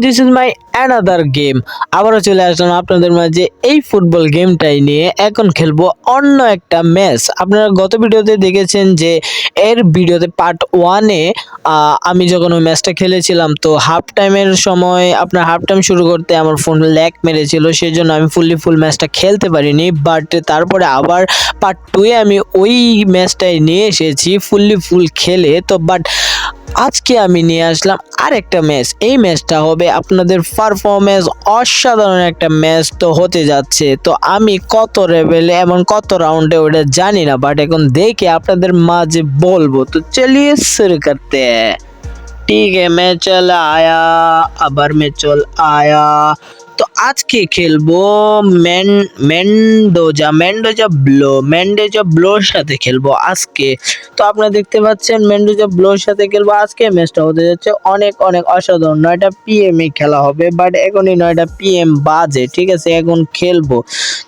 This is my another game. আবারও চলে আসলাম আপনাদের মাঝে এই ফুটবল গেমটাই নিয়ে। এখন খেলবো অন্য একটা ম্যাচ। আপনারা গত ভিডিওতে দেখেছেন যে এর ভিডিওতে পার্ট ওয়ানে আমি যখন ওই ম্যাচটা খেলেছিলাম, তো হাফ টাইমের সময় আপনার হাফ টাইম শুরু করতে আমার ফোন ল্যাগ মেরেছিল, সেই জন্য আমি ফুল ম্যাচটা খেলতে পারিনি। বাট তারপরে আবার পার্ট টুয়ে আমি ওই ম্যাচটাই নিয়ে এসেছি ফুল খেলে। তো বাট আজকে আমি নিয়ে আসলাম আরেকটা ম্যাচ। এই ম্যাচটা হবে আপনাদের পারফরমেন্স, অসাধারণ একটা ম্যাচ তো হতে যাচ্ছে। তো আমি কত লেভেলে এবং কত রাউন্ডে ওটা জানি না, বাট এখন দেখে আপনাদের মাঝে বলবো। তো চলিए शुरू करते हैं। ठीक है, मैं चल आया। আবার मैं चल आया। তো আজকে খেলবো মেন্ডোজা ব্লোর সাথে খেলবো আজকে। তো আপনারা দেখতে পাচ্ছেন মেন্ডোজা ব্লোর সাথে খেলবো আজকে। ম্যাচটা হতে যাচ্ছে অনেক অনেক অসাধারণ। 9টা PM এ খেলা হবে, বাট এখনই 9টা PM বাজে, ঠিক আছে? এখন খেলবো।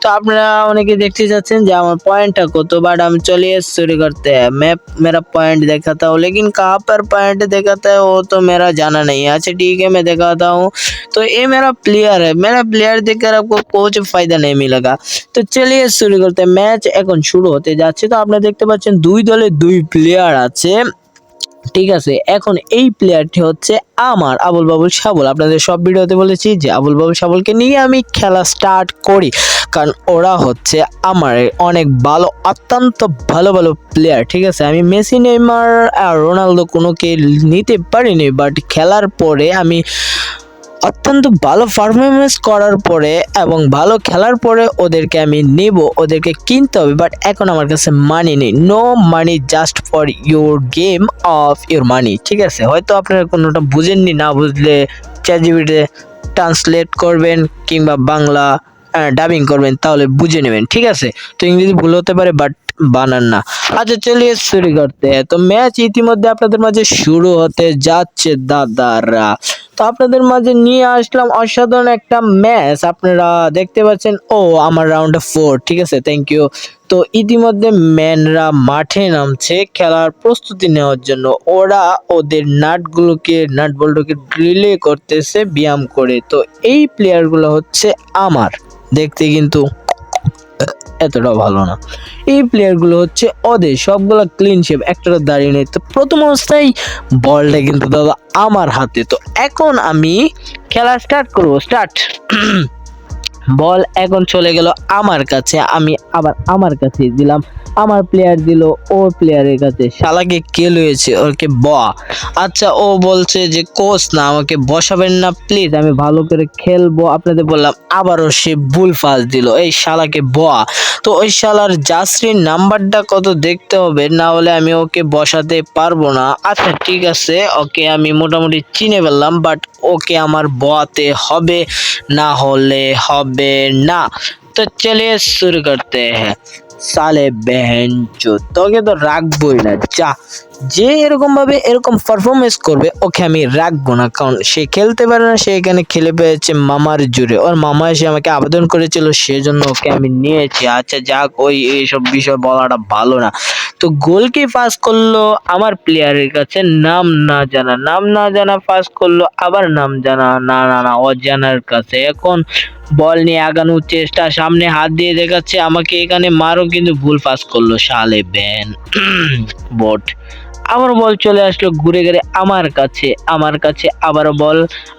তো আপনারা অনেকে দেখতে চাচ্ছেন যে আমার পয়েंटটা কত, বাট আমি चलिए शुरू करते हैं। मैं मेरा पॉइंट दिखाता हूँ, लेकिन कहाँ पर पॉइंट दिखाता है वो तो मेरा जाना नहीं है। अच्छा ठीक है, मैं दिखाता हूँ। तो ये मेरा प्लेयर है। मेरा प्लेयर देखकर आपको कुछ फायदा नहीं मिलेगा। তো চলিয়ে শুরু করতে, ম্যাচ এখন শুরু হতে যাচ্ছে। তো আপনারা দেখতে পাচ্ছেন দুই দলে দুই প্লেয়ার আছে, ঠিক আছে? এখন এই প্লেয়ারটি হচ্ছে আমার আবুল বাবুল সাবল। আপনাদের সব ভিডিওতে বলেছি যে আবুল বাবুল সাবলকে নিয়ে আমি খেলা স্টার্ট করি, কারণ ওরা হচ্ছে আমার অনেক ভালো, অত্যন্ত ভালো ভালো প্লেয়ার, ঠিক আছে? আমি মেসি, নেইমার আর রোনালদো কোনোকে নিতে পারিনি, বাট খেলার পরে আমি অত্যন্ত ভালো পারফরমেন্স করার পরে এবং ভালো খেলার পরে ওদেরকে আমি নেব, ওদেরকে কিনতে হবে। বাট এখন আমার কাছে মানি নেই। No money, just for your game of your money, ঠিক আছে? হয়তো আপনারা কোনোটা বুঝেননি, না বুঝলে চ্যাটজিপিটিতে ট্রান্সলেট করবেন কিংবা বাংলা ডাবিং করবেন, তাহলে বুঝে নেবেন, ঠিক আছে? তো ইংরেজি ভুল হতে পারে, বাট বানান না। আচ্ছা চলিয়ে শুরু করতে हैं। তো ম্যাচ ইতিমধ্যে আপনাদের মাঝে শুরু হতে যাচ্ছে দাদারা। তো আপনাদের মাঝে নিয়ে আসলাম অসাধারণ একটা ম্যাচ। আপনারা দেখতে পাচ্ছেন, ও আমার রাউন্ড 4, ঠিক আছে? Thank you. তো ইতিমধ্যে ম্যানরা মাঠে নামছে খেলার প্রস্তুতি নেওয়ার জন্য। ওরা ওদের নাট বল্টুকে ড্রিলে করতেছে ব্যায়াম করে। তো এই প্লেয়ারগুলো হচ্ছে আমার, দেখতে কিন্তু এতটাও ভালো না। এই প্লেয়ারগুলো হচ্ছে ওদের, সবগুলা ক্লিন শেপ, একটারও দাঁড়িয়ে নেই। তো প্রথম অবস্থায় বলটা কিন্তু দাদা আমার হাতে। তো এখন আমি খেলা স্টার্ট করবো। স্টার্ট। বল এখন চলে গেল আমার কাছে, আমি আবার আমার কাছে দিলাম। আমার প্লেয়ার দিল ও প্লেয়ারের কাছে। শালাকে কে লয়েছে, ওকে আচ্ছা, ও বলছে যে কোচ না, আমাকে বসাবেন না প্লিজ, আমি ভালো করে খেলবো। আপনাদের বললাম, আবারও সে ভুল পাস দিল। এই শালাকে তো ওই শালার জাসরির নাম্বারটা কত দেখতে হবে, না হলে আমি ওকে বসাতে পারবো না। আচ্ছা ঠিক আছে, ওকে আমি মোটামুটি চিনে ফেললাম, বাট ওকে আমার বোয়াতে হবে, না হলে হবে না। তো চলিয়ে শুরু করতে হ্যাঁ। সালে বেহেনচোদ, তোকে তো রাখবোই না। যা, যে এরকম ভাবে এরকম পারফরমেন্স করবে ওকে আমি রাখবো না, কারণ সে খেলতে পারে না। সে এখানে খেলে পেয়েছে মামার জোরে, ওর মামা এসে আমাকে আবেদন করেছিল, সেজন্য ওকে আমি নিয়েছি। আচ্ছা যাক, এইসব বিষয় বলাটা ভালো না। তো গোলকি পাস করলো আমার প্লেয়ারের কাছে, নাম না জানা পাস করলো, আবার নাম জানা না অজানার কাছে। এখন বল নিয়ে আগানোর চেষ্টা, সামনে হাত দিয়ে দেখাচ্ছে আমাকে এখানে মারো, কিন্তু ভুল পাস করলো শালে ব্যান বট। আবার বল চলে আসলো ঘুরে ঘুরে আমার কাছে আবারও বল।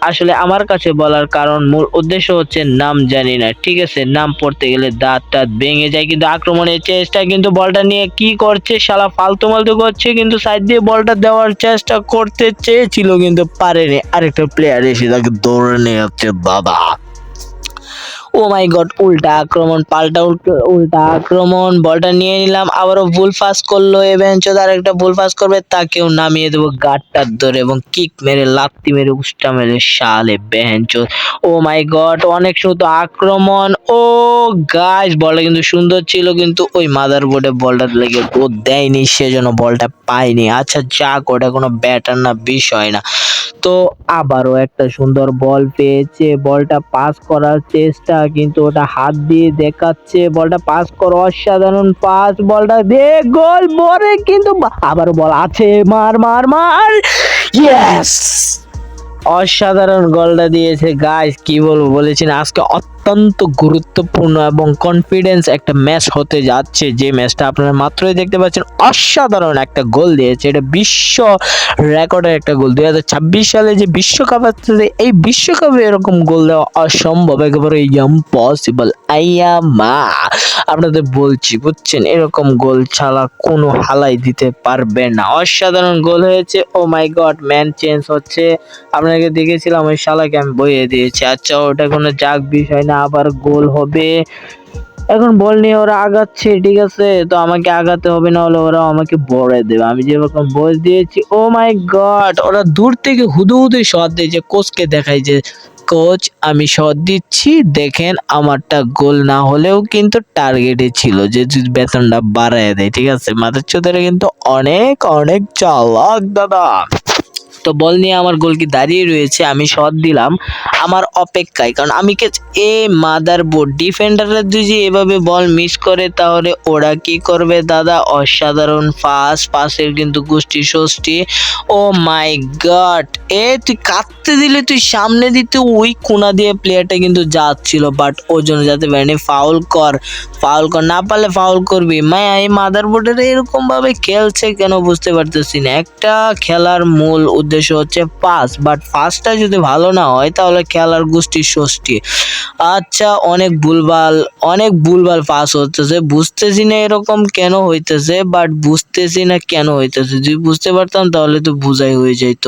আসলে আমার কাছে বলার কারণ, মূল উদ্দেশ্য হচ্ছে নাম জানি না, ঠিক আছে? নাম পড়তে গেলে দাঁত ভেঙে যায়। কিন্তু আক্রমণের চেষ্টা, কিন্তু বলটা নিয়ে কি করছে শালা, ফালতু মালতু করছে, কিন্তু সাইড দিয়ে বলটা দেওয়ার চেষ্টা করতে চেয়েছিল কিন্তু পারেনি। আরেকটা প্লেয়ার এসে তাকে দৌড়ে নিয়ে যাচ্ছে দাদা। ও মাই গড, উল্টা আক্রমণ, উল্টা আক্রমণ। বলটা নিয়ে নিলাম, আবারও ভুল পাস করলো। এভেঞ্চোদ আরেকটা ভুল পাস করবে, তাকেও নামিয়ে দেবো গাঁটটার ধরে এবং কিক মেরে, লাত্তি মেরে, উস্টা মেরে শালে বেহেনচোদ। ও মাই গড, অনেক সুন্দর আক্রমণ। ও গাইস, বলটা কিন্তু সুন্দর ছিল, কিন্তু ওই মাদার বোর্ডে বলটা লেগে ও দেয়নি, সেজন্য বলটা পাইনি। আচ্ছা যাক, ওটা কোনো ব্যাটার না, বিষয় না। তো আবারও একটা সুন্দর বল পেয়েছে, বলটা পাস করার চেষ্টা, কিন্তু ওটা হাত দিয়ে দেখাচ্ছে বলটা পাস করো, অসাধারণ পাস, বলটা দে, গোল বলে, কিন্তু আবারও বল আছে, মার মার মার, ইয়েস অসাধারণ গোলটা দিয়েছে গাইস, কি বলবো, বলেছেন আজকে অত্যন্ত গুরুত্বপূর্ণ এবং কনফিডেন্স একটা ম্যাচ হতে যাচ্ছে, যে ম্যাচটা আপনারা মাত্রই দেখতে পাচ্ছেন। অসাধারণ একটা গোল দিয়েছে, এটা বিশ্ব রেকর্ডের একটা গোল। 2026 সালে যে বিশ্বকাপ আসছে, এই বিশ্বকাপে এরকম গোল দেওয়া অসম্ভব, একেবারে ইম্পসিবল। আইয়া মা, আপনাদের বলছি বুঝছেন, এরকম গোল ছাড়া কোনো হালাই দিতে পারবে না। অসাধারণ গোল হয়েছে। ও মাই গড, ম্যান চেঞ্জ হচ্ছে। আপনাকে দেখেছিলাম ওই শালাকে আমি বইয়ে দিয়েছি। আচ্ছা, ওটা কোনো যাক বিষয় না, আবার গোল হবে। এখন বল নিয়ে ওরা আগাচ্ছে, ঠিক আছে, তো আমাকে আগাতে হবে, না হলে ওরা আমাকে বড়ে দেবে। আমি যেরকম বল দিয়েছি, ও মাই গড, ওরা দূর থেকে হুদু হুদু শট দিয়েছে, কোচকে দেখাই যে কোচ আমি শট দিচ্ছি, দেখেন আমারটা গোল না হলেও কিন্তু টার্গেটে ছিল, যে যদি বেতনটা বাড়ায় দেয়, ঠিক আছে। মাথার চোদারা কিন্তু অনেক অনেক চালাক দাদা। তো বল নিয়ে আমার গোলকি দাঁড়িয়ে রয়েছে, আমি শট দিলাম আমার অপেক্ষায়, কারণ আমি কে এ মাদারবোর্ড ডিফেন্ডাররা যদি এভাবে বল মিস করে তাহলে ওরা কি করবে দাদা। অসাধারণ পাসের কিন্তু গোষ্ঠী ষষ্ঠী। ও মাই গড, তুই কাটতে দিলে, তুই সামনে দিতে ওই কোনা দিয়ে প্লেয়ারটা কিন্তু যাচ্ছিল, বাট ওর জন্য যাতে পারেনি। ফাউল কর, না পারলে ফাউল করবি। এই মাদারবোর্ডের এরকম ভাবে খেলছে কেন বুঝতে পারতেছি না। একটা খেলার মূল উদ্দেশ্য হচ্ছে পাস, বাট পাসটা যদি ভালো না হয় তাহলে খেলার গোষ্ঠী ষষ্ঠী। আচ্ছা, অনেক ভুলভাল পাস হতেছে, বুঝতেছি না এরকম কেন হইতেছে, বাট বুঝতেছি না কেন হইতেছে। যদি বুঝতে পারতাম তাহলে তো বুঝাই হয়ে যেত।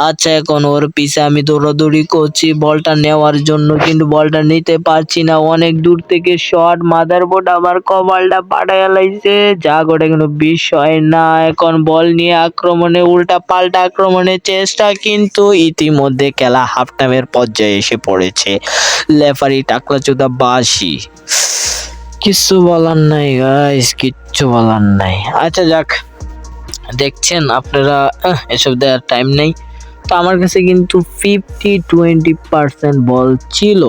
আচ্ছা, এখন ওর পিছে আমি দৌড়াদৌড়ি করছি বলটা নেওয়ার জন্য, কিন্তু বলটা নিতে পারছি না। অনেক দূর থেকে শট, মাদারবোর্ড আমার কপালটা পাঠাইয়া লাইছে। যাক, ওটা কোনো বিষয় না। এখন বল নিয়ে আক্রমণে, উল্টা পাল্টা আক্রমণের চেষ্টা, কিন্তু ইতিমধ্যে খেলা হাফ টাইমের পর্যায়ে এসে পড়েছে। লেফারি টাকলাচোদা বাসি, কিচ্ছু বলার নাই গাইস, কিচ্ছু বলার নাই। আচ্ছা যাক, দেখছেন আপনারা, এসব দেওয়ার টাইম নেই। তো আমার কাছে কিন্তু 50-20% বল ছিল,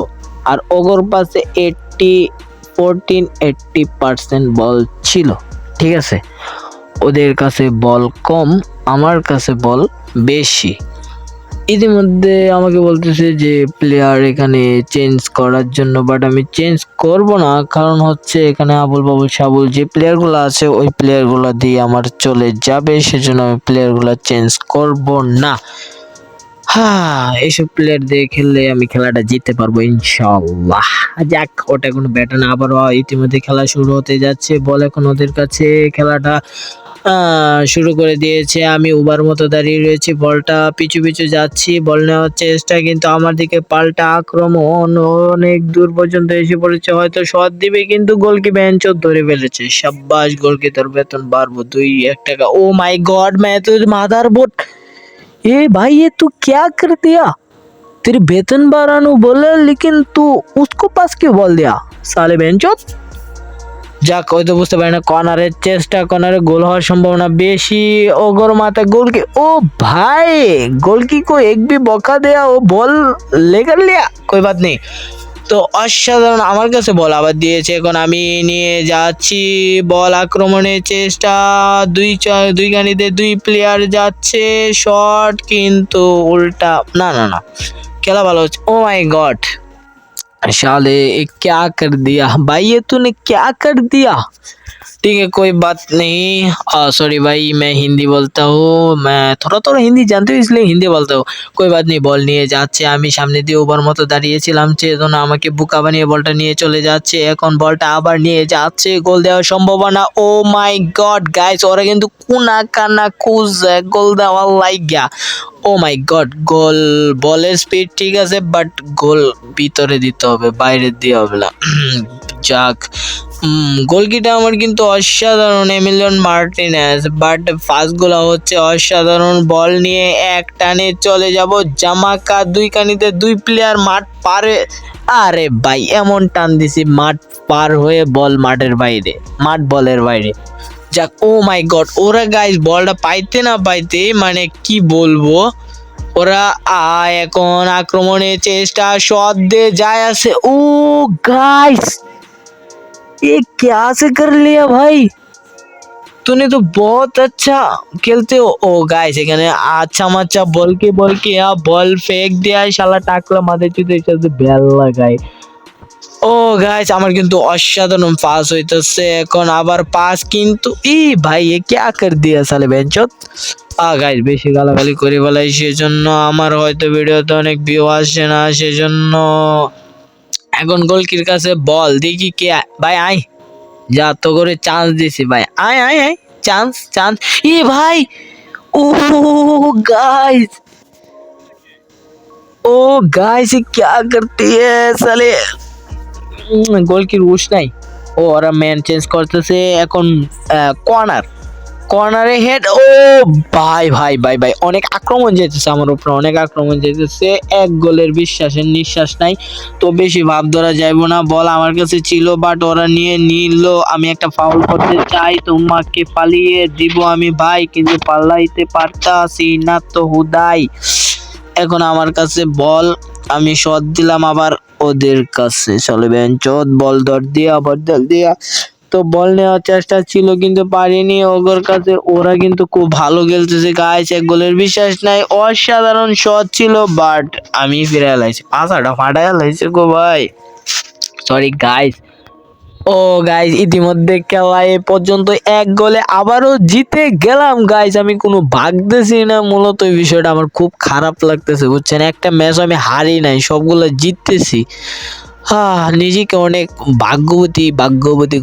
আর ওগর পাশে 80% বল ছিল, ঠিক আছে। ওদের কাছে বল কম, আমার কাছে বল বেশি। ইতিমধ্যে আমাকে বলতেছে যে প্লেয়ার এখানে চেঞ্জ করার জন্য, বাট আমি চেঞ্জ করব না, কারণ হচ্ছে এখানে আবুল বাবুল সাবুল যে প্লেয়ারগুলো আছে ওই প্লেয়ারগুলো দিয়ে আমার চলে যাবে, সেজন্য আমি প্লেয়ারগুলো চেঞ্জ করব না। এইসব প্লেয়ার দিয়ে খেললে আমি খেলাটা জিততে পারবো ইনশাল্লাহ। যাক, ওটা কোনো ব্যাটার না। আবারও ইতিমধ্যে খেলা শুরু হতে যাচ্ছে, বল এখন ওদের কাছে। খেলাটা শুরু করে দিয়েছে। আমি উবার মতো দাঁড়িয়ে রয়েছি, বলটা পিছু পিছু যাচ্ছি, বল নেওয়ার চেষ্টা, কিন্তু আমার দিকে পাল্টা আক্রমণ, অনেক দূর পর্যন্ত এসে পড়েছে, হয়তো শট দিবে, কিন্তু গোলকি বেঞ্চত ধরে ফেলেছে। সাব্বাস, গোলকি তোর বেতন বাড়বো 2-1 টাকা। ও মাই गॉड, मैं तो मादरबोर्ड, ए भाई ये तू क्या कर दिया? तेरी वेतन बढ़ानो बोला, लेकिन तू उसको पास क्यों बोल दिया साले बेंचोत। যাক, হয়তো বুঝতে পারি না। কর্নারের চেষ্টা, কর্নারে গোল হওয়ার সম্ভাবনা বেশি। ওগর মাথা গোলকি, ও ভাই গোলকি को एक भी मौका दिया, वो बॉल लेकर लिया, कोई बात नहीं। তো অসাধারণ, আমার কাছে বল আবার দিয়েছে। এখন আমি নিয়ে যাচ্ছি বল, আক্রমণের চেষ্টা, দুই গানিতে দুই প্লেয়ার যাচ্ছে, শট, কিন্তু উল্টা, না না না, খেলা ভালো হচ্ছে। ও মাই গড, साले ये क्या कर दिया भाई, ये तूने क्या कर दिया। ठीक है, कोई बात नहीं। सॉरी भाई, मैं हिंदी बोलता हूँ, मैं थोड़ा थोड़ा हिंदी जानती हूँ, इसलिए हिंदी बोलता हूँ। कोई बात नहीं। বল নিয়ে যাচ্ছে, আমি সামনে দিয়ে ওভার মতো দাঁড়িয়েছিলাম, সেজন্য আমাকে বোকা বানিয়ে বলটা নিয়ে চলে যাচ্ছে। এখন বলটা আবার নিয়ে যাচ্ছে, গোল দেওয়ার সম্ভাবনা। ও মাই গড গাইস, ওরা কিন্তু কোনা কানা কুজ গোল দেওয়া লাইগা। ও মাই গড, গোল, বলের স্পিড ঠিক আছে, বাট গোল ভিতরে দিতে হবে, বাইরে দিয়ে হবে না। যাক, গোলকিটা আমার কিন্তু অসাধারণ, এমিলিয়ান মার্টিনেজ, বাট ফার্স্ট গোলা হচ্ছে অসাধারণ। বল নিয়ে এক টানে চলে যাব, জামাকা দুই কানিতে দুই প্লেয়ার মাঠ পারে। আরে ভাই, এমন টান দিছি মাঠ পার হয়ে বল মাঠের বাইরে, মাঠ বলের বাইরে। যাক, ও মাই গড, ওরা গাইস বলটা পাইতে না পাইতে, মানে কি বলবো, ওরা এখন আক্রমণের চেষ্টা, শট দে যায় আছে। ও গাইস, ये क्या से कर लिया भाई, तूने तो बहुत अच्छा खेलते हो। ओ गाइस এখানে আচ্ছা মাচ্ছা বল কে বল ফেক দেয়া শালা টাকলা মাথায় চুদের সাথে বেল লাগায়। ও গাইস আমার কিন্তু অসাধারণ পাস হইতেছে এখন আবার পাস কিন্তু ভাই এ क्या कर दिया साले বেঞ্চত। গাইস বেশি গালাগালি করে বলাই সেজন্য আমার হয়তো ভিডিওতে অনেক ভিউ আসছে না সেজন্য এখন গোলকির কাছে বল দেখি কে ভাই আয় যা তো করে চান্স দিছি ভাই আয় আয় আয় চান্स चांस ये भाई ओ गाइस ओ गाइस ये क्या करती है साले গোল কি রুশ নাই ও ওরা ম্যান চেঞ্জ করতেছে এখন কর্নার কর্নারে হেড ও ভাই ভাই ভাই ভাই অনেক আক্রমণ যেতেছে আমার উপরে অনেক আক্রমণ যেতেছে এক গোলের বিশ্বাসের নিঃশ্বাস নাই তো বেশি ভাব ধরা যাইবো না বল আমার কাছে ছিল বাট ওরা নিয়ে নিল আমি একটা ফাউল করতে চাই তোমাকে পালিয়ে দিব আমি ভাই কিন্তু পালাইতে পারতাছি না তো হুদাই এখন আমার কাছে বল আমি শট দিলাম আবার ওদের কাছে চলে বেঞ্চত বল ধর দিয়া আবার দল দিয়া তো বল নেওয়ার চেষ্টা ছিল কিন্তু পারিনি ওগোর কাছে ওরা কিন্তু খুব ভালো খেলতেছে গাইস এক গোলের বিশ্বাস নাই অসাধারণ শট ছিল বাট আমি ফিরে এলাইছি পাছাটা ফাটাই এলাইছে গো ভাই সরি গাইস ও গাইস ইতিমধ্যে খেলা এ পর্যন্ত এক গোলে আবারও জিতে গেলাম গাইস আমি কোনো ভাগতেছি না মূলত এই বিষয়টা আমার খুব খারাপ লাগতেছে বুঝছেন একটা ম্যাচ আমি হারি নাই সবগুলো জিততেছি নিজেকে অনেক ভাগ্যবতী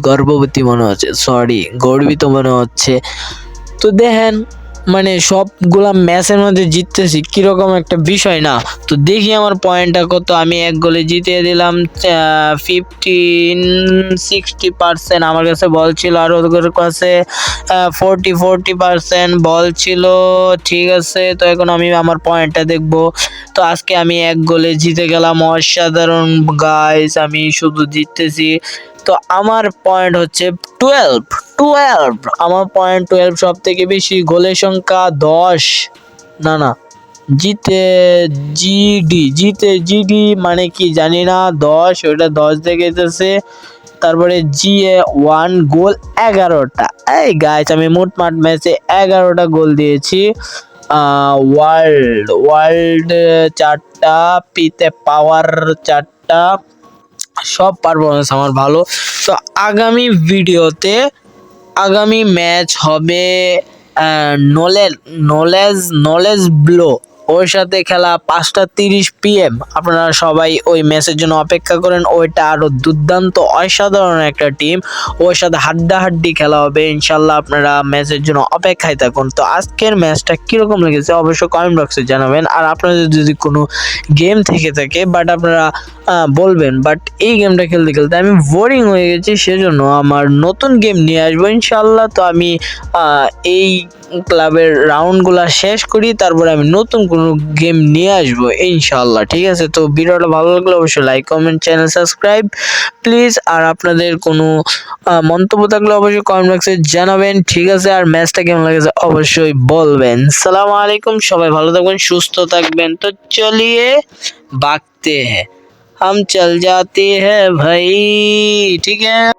গর্ভবতী মনে হচ্ছে সরি গর্বিত মনে হচ্ছে তো দেখেন মানে সবগুলা ম্যাচের মধ্যে জিততেছি কিরকম একটা বিষয় না তো দেখি আমার পয়েন্টটা কত আমি এক গোলে জিতিয়ে দিলাম 60% আমার কাছে বল ছিল আর ওদের কাছে 40% বল ছিল ঠিক আছে তো এখন আমি আমার পয়েন্টটা দেখব তো আজকে আমি এক গোলে জিতে গেলাম অসাধারণ গাইস আমি শুধু জিততেছি তো আমার পয়েন্ট হচ্ছে 12 আমার পয়েন্ট 12 সব থেকে বেশি গোলের সংখ্যা 10 না জিতে মানে কি জানি না 10 ওটা 10 দেখাইতেছে তারপরে জিএ 1 গোল 11টা এই গাইস আমি মোটমাট ম্যাচে 11টা গোল দিয়েছি ওয়ার্ল্ড 4টা পিতে পাওয়ার 4টা সব পারফরমেন্স আমার ভালো তো আগামী ম্যাচ হবে নলেজ ব্লো ওর সাথে খেলা 5:30 PM আপনারা সবাই ওই ম্যাচের জন্য অপেক্ষা করেন ওইটা আরো দুর্দান্ত অসাধারণ একটা টিম ওর সাথে হাড্ডাহাড্ডি খেলা হবে ইনশাল্লাহ আপনারা ম্যাচের জন্য অপেক্ষায় থাকুন তো আজকের ম্যাচটা কিরকম লেগেছে অবশ্যই কমেন্ট বক্সে জানাবেন আর আপনাদের যদি কোনো গেম থেকে থাকে বাট আপনারা বলবেন বাট এই গেমটা খেলতে খেলতে আমি বোরিং হয়ে গেছি সেজন্য আমার নতুন গেম নিয়ে আসবো ইনশাল্লাহ তো আমি এই ক্লাবের রাউন্ডগুলো শেষ করি তারপরে আমি নতুন কোনো গেম নিয়ে আসবো ইনশাল্লাহ ঠিক আছে তো ভিডিওটা ভালো লাগলে অবশ্যই like comment channel subscribe please আর আপনাদের কোনো মন্তব্য থাকলে অবশ্যই কমেন্ট বক্সে জানাবেন ঠিক আছে আর ম্যাচটা কেমন লাগেছে অবশ্যই বলবেন সালাম আলাইকুম সবাই ভালো থাকবেন সুস্থ থাকবেন তো চলিয়ে भागते हैं हम चल जाते हैं भाई ठीक है।